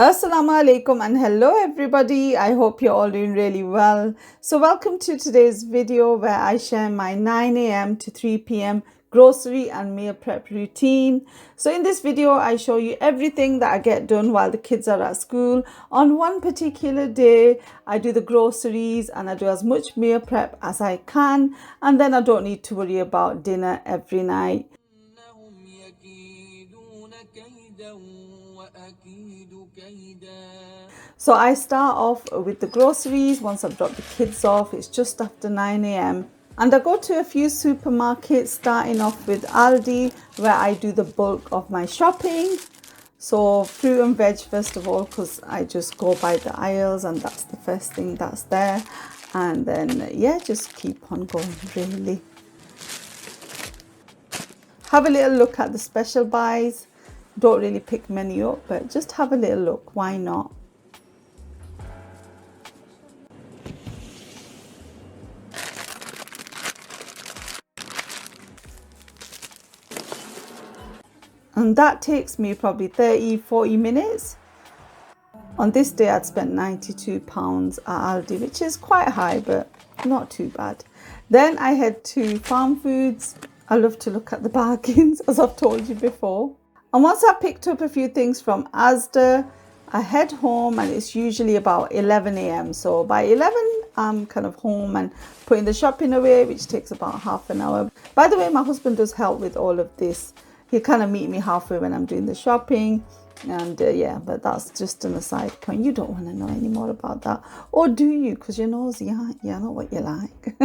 Assalamu alaikum and hello everybody. I hope you're all doing really well. So welcome to today's video where I share my 9 a.m. to 3 p.m. grocery and meal prep routine. So in this video I show you everything that I get done while the kids are at school. On one particular day I do the groceries and I do as much meal prep as I can, and then I don't need to worry about dinner every night. So I start off with the groceries. Once I've dropped the kids off, it's just after 9 a.m. and I go to a few supermarkets, starting off with Aldi, where I do the bulk of my shopping. So fruit and veg first of all, because I just go by the aisles and that's the first thing that's there. And then yeah, just keep on going really. Have a little look at the special buys. Don't really pick many up, but just have a little look, why not? And that takes me probably 30-40 minutes. On this day I'd spent £92 at Aldi, which is quite high but not too bad. Then I head to Farm Foods. I love to look at the bargains, as I've told you before. And once I've picked up a few things from Asda, I head home, and it's usually about 11 a.m. So by 11 I'm kind of home and putting the shopping away, which takes about half an hour. By the way, my husband does help with all of this. He'll kind of meet me halfway when I'm doing the shopping. And yeah, but that's just an aside point. You don't want to know any more about that, or do you? Because you're nosy, aren't you? I know what you like.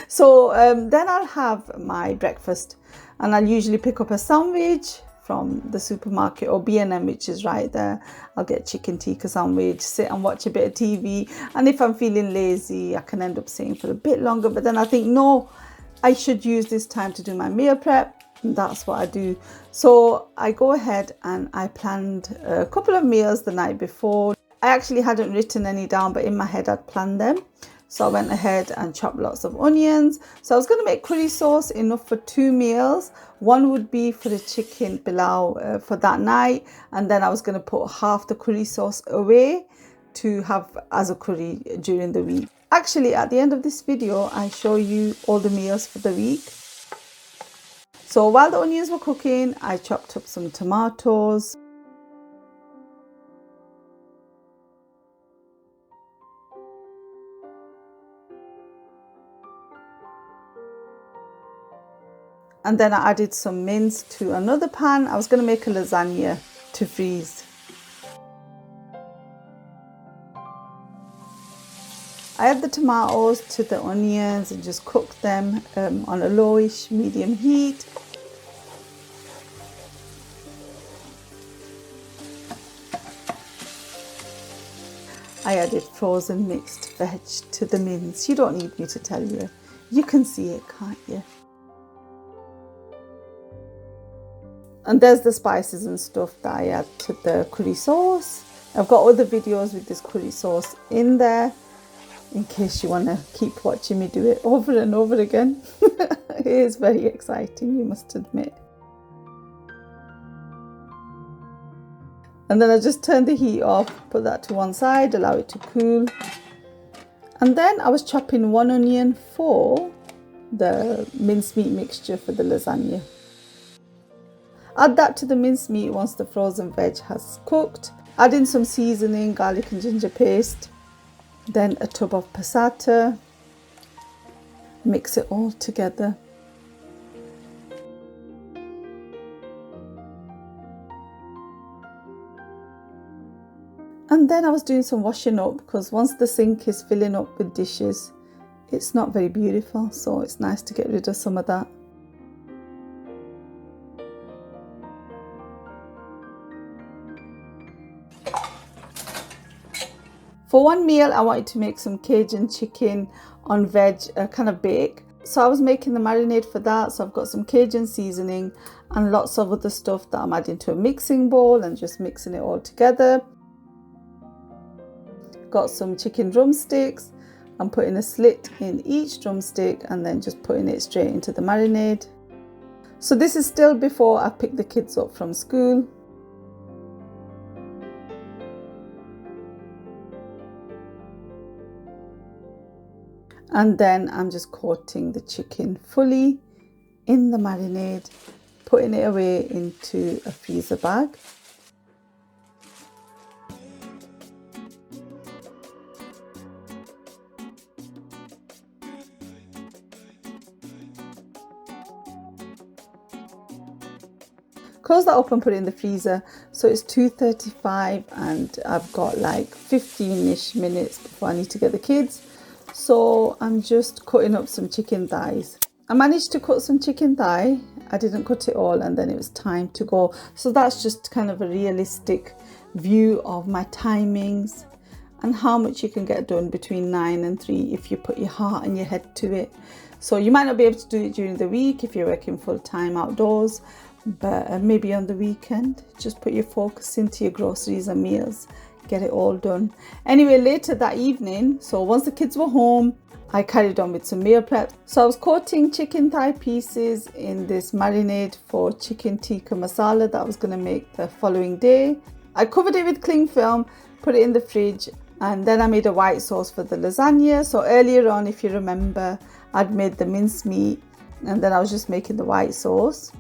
So then I'll have my breakfast, and I'll usually pick up a sandwich from the supermarket or B&M, which is right there. I'll get chicken tikka sandwich, sit and watch a bit of TV, and if I'm feeling lazy I can end up sitting for a bit longer, but then I think no, I should use this time to do my meal prep. That's what I do. So I go ahead and I planned a couple of meals the night before. I actually hadn't written any down, but in my head I'd planned them. So I went ahead and chopped lots of onions. So I was going to make curry sauce enough for 2 meals. One would be for the chicken pilau for that night, and then I was going to put half the curry sauce away to have as a curry during the week. Actually, at the end of this video I show you all the meals for the week. So while the onions were cooking, I chopped up some tomatoes. And then I added some mince to another pan. I was going to make a lasagna to freeze. I add the tomatoes to the onions and just cook them on a lowish medium heat. I added frozen mixed veg to the mince. You don't need me to tell you. You can see it, can't you? And there's the spices and stuff that I add to the curry sauce. I've got other videos with this curry sauce in there, in case you want to keep watching me do it over and over again. It is very exciting, you must admit. And then I just turn the heat off, put that to one side, allow it to cool. And then I was chopping 1 onion for the mincemeat mixture for the lasagna. Add that to the mincemeat once the frozen veg has cooked. Add in some seasoning, garlic and ginger paste. Then a tub of passata. Mix it all together. And then I was doing some washing up, because once the sink is filling up with dishes, it's not very beautiful, so it's nice to get rid of some of that. For one meal I wanted to make some Cajun chicken on veg, kind of bake. So I was making the marinade for that. So I've got some Cajun seasoning and lots of other stuff that I'm adding to a mixing bowl and just mixing it all together. Got some chicken drumsticks. I'm putting a slit in each drumstick and then just putting it straight into the marinade. So this is still before I pick the kids up from school. And then I'm just coating the chicken fully in the marinade, putting it away into a freezer bag. Close that up and put it in the freezer. So it's 2:35 and I've got like 15-ish minutes before I need to get the kids. So I'm just cutting up some chicken thighs. I managed to cut some chicken thigh. I didn't cut it all and then it was time to go. So that's just kind of a realistic view of my timings and how much you can get done between 9 and 3 if you put your heart and your head to it. So you might not be able to do it during the week if you're working full time outdoors, but maybe on the weekend, just put your focus into your groceries and meals, get it all done. Anyway, later that evening, so once the kids were home, I carried on with some meal prep. So I was coating chicken thigh pieces in this marinade for chicken tikka masala that I was going to make the following day. I covered it with cling film, put it in the fridge, and then I made a white sauce for the lasagna. So earlier on, if you remember, I'd made the mince meat and then I was just making the white sauce.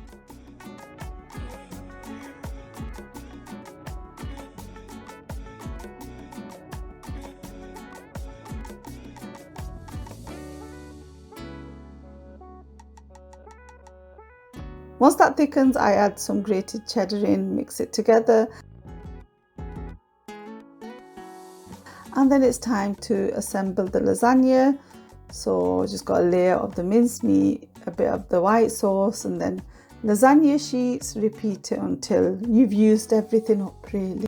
Once that thickens, I add some grated cheddar in, mix it together. And then it's time to assemble the lasagna. So just got a layer of the mincemeat, a bit of the white sauce, and then lasagna sheets. Repeat it until you've used everything up really.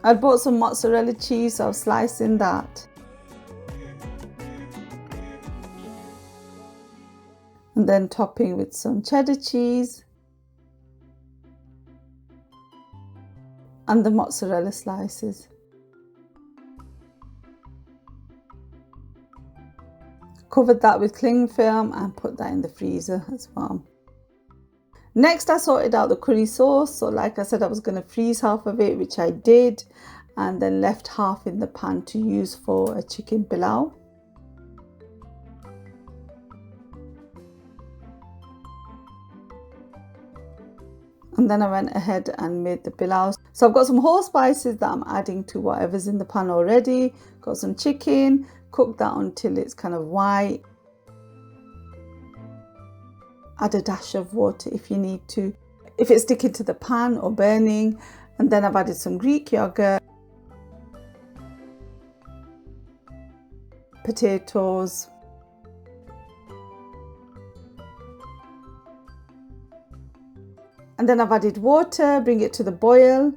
I bought some mozzarella cheese, so I was slicing that. And then topping with some cheddar cheese. And the mozzarella slices. Covered that with cling film and put that in the freezer as well. Next, I sorted out the curry sauce. So like I said, I was going to freeze half of it, which I did, and then left half in the pan to use for a chicken pilau. And then I went ahead and made the pilau. So I've got some whole spices that I'm adding to whatever's in the pan already. Got some chicken, cook that until it's kind of white. Add a dash of water if you need to, if it's sticking to the pan or burning. And then I've added some Greek yogurt, potatoes, and then I've added water, bring it to the boil.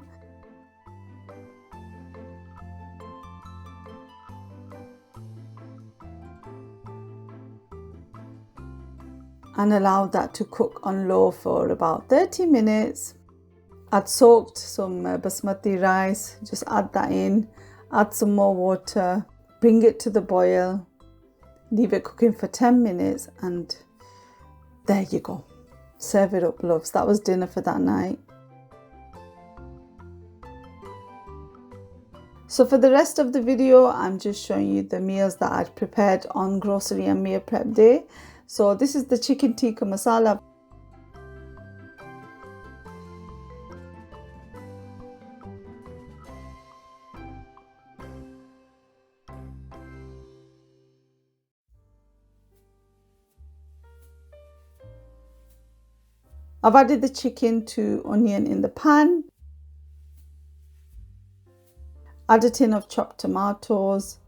And allow that to cook on low for about 30 minutes. I'd soaked some basmati rice, just add that in, add some more water, bring it to the boil, leave it cooking for 10 minutes, and there you go. Serve it up, loves. That was dinner for that night. So for the rest of the video, I'm just showing you the meals that I'd prepared on grocery and meal prep day. So this is the chicken tikka masala. I've added the chicken to onion in the pan. Add a tin of chopped tomatoes.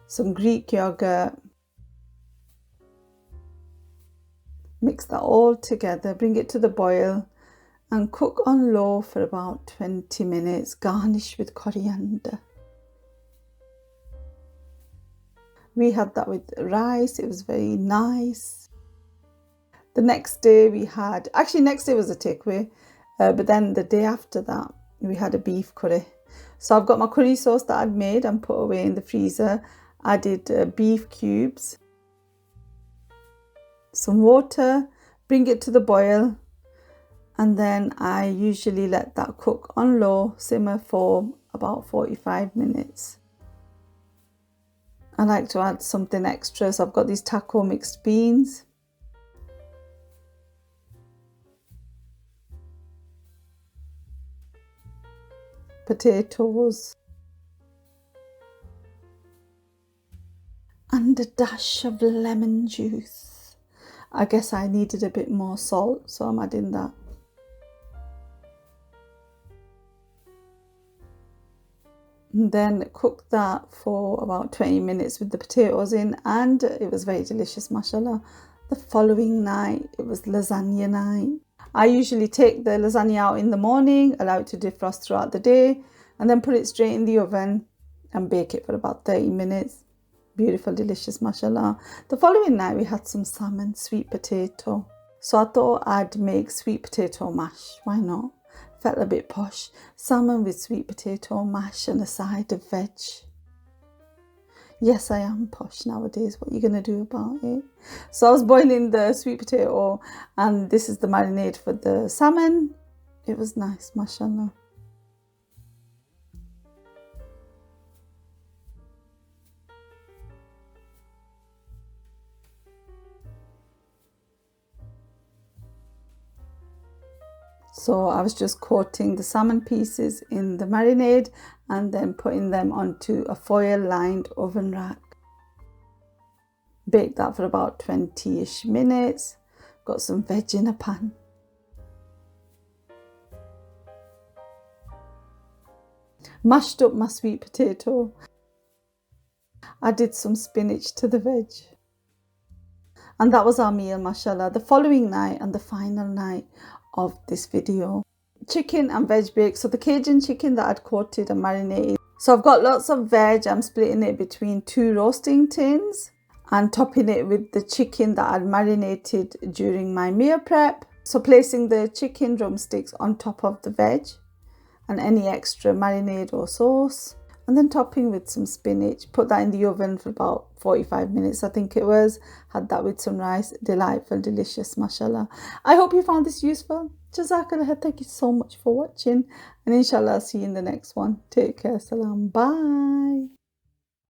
Some Greek yogurt. Mix that all together, bring it to the boil and cook on low for about 20 minutes. Garnish with coriander. We had that with rice. It was very nice. The next day we had, actually next day was a takeaway, but then the day after that we had a beef curry. So I've got my curry sauce that I'd made and put away in the freezer. Added beef cubes, some water, bring it to the boil, and then I usually let that cook on low, simmer for about 45 minutes. I like to add something extra, so I've got these taco mixed beans. Potatoes. And a dash of lemon juice. I guess I needed a bit more salt, so I'm adding that. And then cook that for about 20 minutes with the potatoes in, and it was very delicious, mashallah. The following night, it was lasagna night. I usually take the lasagna out in the morning, allow it to defrost throughout the day, and then put it straight in the oven and bake it for about 30 minutes. Beautiful, delicious, mashallah. The following night, we had some salmon, sweet potato. So I thought I'd make sweet potato mash. Why not? Felt a bit posh. Salmon with sweet potato mash and a side of veg. Yes, I am posh nowadays. What are you going to do about it? So I was boiling the sweet potato, and this is the marinade for the salmon. It was nice, mashallah. So I was just coating the salmon pieces in the marinade and then putting them onto a foil lined oven rack. Baked that for about 20-ish minutes. Got some veg in a pan. Mashed up my sweet potato. Added some spinach to the veg. And that was our meal, mashallah. The following night and the final night of this video. Chicken and veg bake. So the Cajun chicken that I'd coated and marinated. So I've got lots of veg. I'm splitting it between 2 roasting tins and topping it with the chicken that I'd marinated during my meal prep. So placing the chicken drumsticks on top of the veg and any extra marinade or sauce, and then topping with some spinach. Put that in the oven for about 45 minutes, I think it was. Had that with some rice. Delightful, delicious, mashallah. I hope you found this useful. Jazakallah, thank you so much for watching, and inshallah I'll see you in the next one. Take care, salam, bye.